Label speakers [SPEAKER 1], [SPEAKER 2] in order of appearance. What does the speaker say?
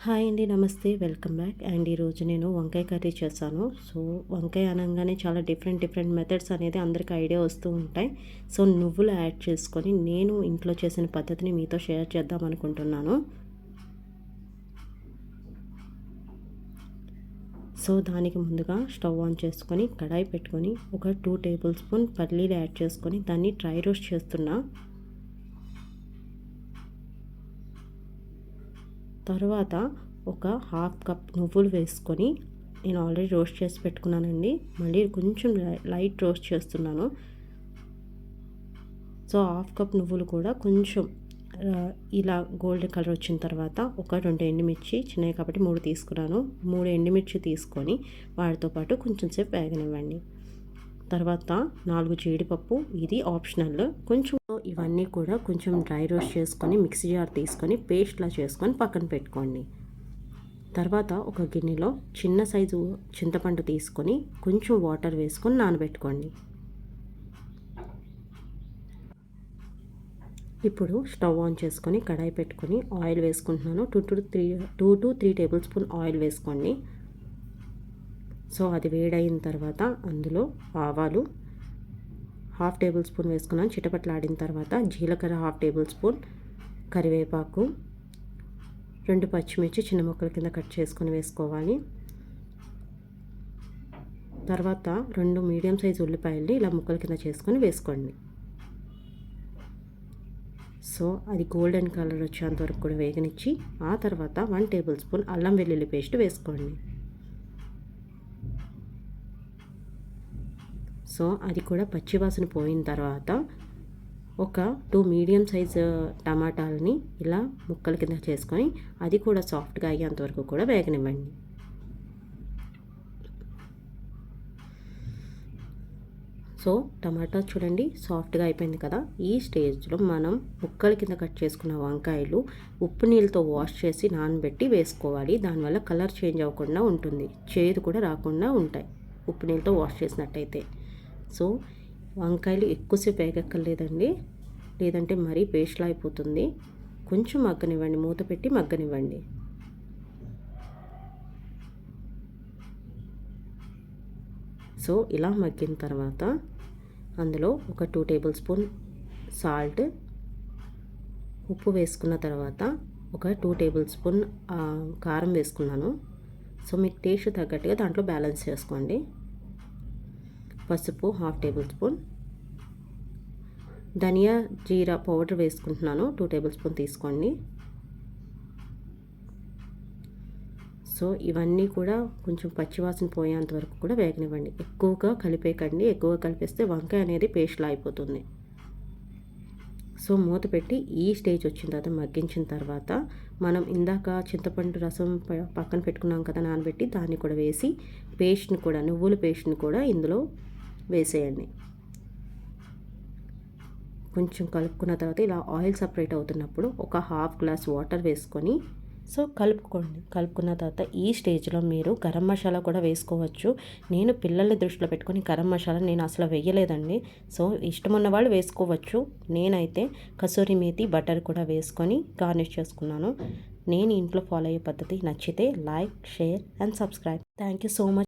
[SPEAKER 1] Hi అండి, నమస్తే, welcome back. And ఈరోజు నేను వంకాయ కర్రీ చేశాను. సో వంకాయ అనగానే చాలా డిఫరెంట్ మెథడ్స్ అనేది అందరికీ ఐడియా వస్తూ ఉంటాయి. సో నువ్వులు యాడ్ చేసుకొని నేను ఇంట్లో చేసిన పద్ధతిని మీతో షేర్ చేద్దాం అనుకుంటున్నాను. సో దానికి ముందుగా స్టవ్ ఆన్ చేసుకొని కడాయి పెట్టుకొని ఒక 2 టేబుల్ స్పూన్ పల్లీలు యాడ్ చేసుకొని దాన్ని డ్రై రోస్ట్ చేస్తున్నా. తర్వాత ఒక హాఫ్ కప్ నువ్వులు వేసుకొని నేను ఆల్రెడీ రోస్ట్ చేసి పెట్టుకున్నానండి. మళ్ళీ కొంచెం లైట్ రోస్ట్ చేస్తున్నాను. సో హాఫ్ కప్ నువ్వులు కూడా కొంచెం ఇలా గోల్డెన్ కలర్ వచ్చిన తర్వాత ఒక 2 ఎండుమిర్చి, చిన్నవి కాబట్టి 3 తీసుకున్నాను. 3 ఎండుమిర్చి తీసుకొని వాటితో పాటు కొంచెం సేపు వేగనివ్వండి. తర్వాత 4 జీడిపప్పు, ఇది ఆప్షనల్. కొంచెం ఇవన్నీ కూడా కొంచెం డ్రై రోస్ట్ చేసుకొని మిక్సీ జార్ తీసుకొని పేస్ట్లా చేసుకొని పక్కన పెట్టుకోండి. తర్వాత ఒక గిన్నెలో చిన్న సైజు చింతపండు తీసుకొని కొంచెం వాటర్ వేసుకొని నానబెట్టుకోండి. ఇప్పుడు స్టవ్ ఆన్ చేసుకొని కడాయి పెట్టుకొని ఆయిల్ వేసుకుంటున్నాను. 2 to 3 టేబుల్ స్పూన్ ఆయిల్ వేసుకోండి. సో అది వేడైన తర్వాత అందులో ఆవాలు హాఫ్ టేబుల్ స్పూన్ వేసుకున్నాను. చిటపట్లాడిన తర్వాత జీలకర్ర హాఫ్ టేబుల్ స్పూన్, కరివేపాకు, 2 పచ్చిమిర్చి చిన్న ముక్కల కింద కట్ చేసుకొని వేసుకోవాలి. తర్వాత 2 మీడియం సైజు ఉల్లిపాయలు ఇలా ముక్కల కింద చేసుకొని వేసుకోండి. సో అది గోల్డెన్ కలర్ వచ్చేంత వరకు కూడా వేగనిచ్చి ఆ తర్వాత 1 టేబుల్ స్పూన్ అల్లం వెల్లుల్లి పేస్ట్ వేసుకోండి. సో అది కూడా పచ్చివాసన పోయిన తర్వాత ఒక 2 మీడియం సైజు టమాటాలని ఇలా ముక్కల కింద చేసుకొని అది కూడా సాఫ్ట్గా అయ్యేంత వరకు కూడా వేగనివ్వండి. సో టమాటా చూడండి సాఫ్ట్గా అయిపోయింది కదా. ఈ స్టేజ్లో మనం ముక్కల కింద కట్ చేసుకున్న వంకాయలు ఉప్పు నీళ్ళతో వాష్ చేసి నానబెట్టి వేసుకోవాలి. దానివల్ల కలర్ చేంజ్ అవ్వకుండా ఉంటుంది, చేదు కూడా రాకుండా ఉంటాయి ఉప్పు నీళ్ళతో వాష్ చేసినట్టయితే. సో వంకాయలు ఎక్కువసేపు వేగక్కర్లేదండి, లేదంటే మరీ పేస్ట్లా అయిపోతుంది. కొంచెం మగ్గనివ్వండి, మూత పెట్టి మగ్గనివ్వండి. సో ఇలా మగ్గిన తర్వాత అందులో ఒక 2 టేబుల్ స్పూన్ సాల్ట్, ఉప్పు వేసుకున్న తర్వాత ఒక 2 టేబుల్ స్పూన్ కారం వేసుకున్నాను. సో మీకు టేస్ట్ తగ్గట్టుగా దాంట్లో బ్యాలెన్స్ చేసుకోండి. పసుపు హాఫ్ టేబుల్ స్పూన్, ధనియా జీరా పౌడర్ వేసుకుంటున్నాను 2 టేబుల్ స్పూన్ తీసుకోండి. సో ఇవన్నీ కూడా కొంచెం పచ్చివాసన పోయేంత వరకు కూడా వేగనివ్వండి. ఎక్కువగా కలిపేయకండి, ఎక్కువగా కలిపేస్తే వంకాయ అనేది పేస్ట్లా అయిపోతుంది. సో మూత పెట్టి ఈ స్టేజ్ వచ్చిన తర్వాత మగ్గించిన తర్వాత మనం ఇందాక చింతపండు రసం పక్కన పెట్టుకున్నాం కదా నానబెట్టి, దాన్ని కూడా వేసి పేస్ట్ని కూడా నువ్వుల పేస్ట్ని కూడా ఇందులో వేసేయండి. కొంచెం కలుపుకున్న తర్వాత ఇలా ఆయిల్ సపరేట్ అవుతున్నప్పుడు ఒక హాఫ్ గ్లాస్ వాటర్ వేసుకొని సో కలుపుకున్న తర్వాత ఈ స్టేజ్లో మీరు గరం మసాలా కూడా వేసుకోవచ్చు. నేను పిల్లల్ని దృష్టిలో పెట్టుకొని గరం మసాలా నేను అసలు వేయలేదండి. సో ఇష్టం ఉన్న వాళ్ళు వేసుకోవచ్చు. నేనైతే కసూరి మేతి, బటర్ కూడా వేసుకొని గార్నిష్ చేసుకున్నాను. నేను ఇంట్లో ఫాలో అయ్యే పద్ధతి నచ్చితే like, share and subscribe. Thank you so much.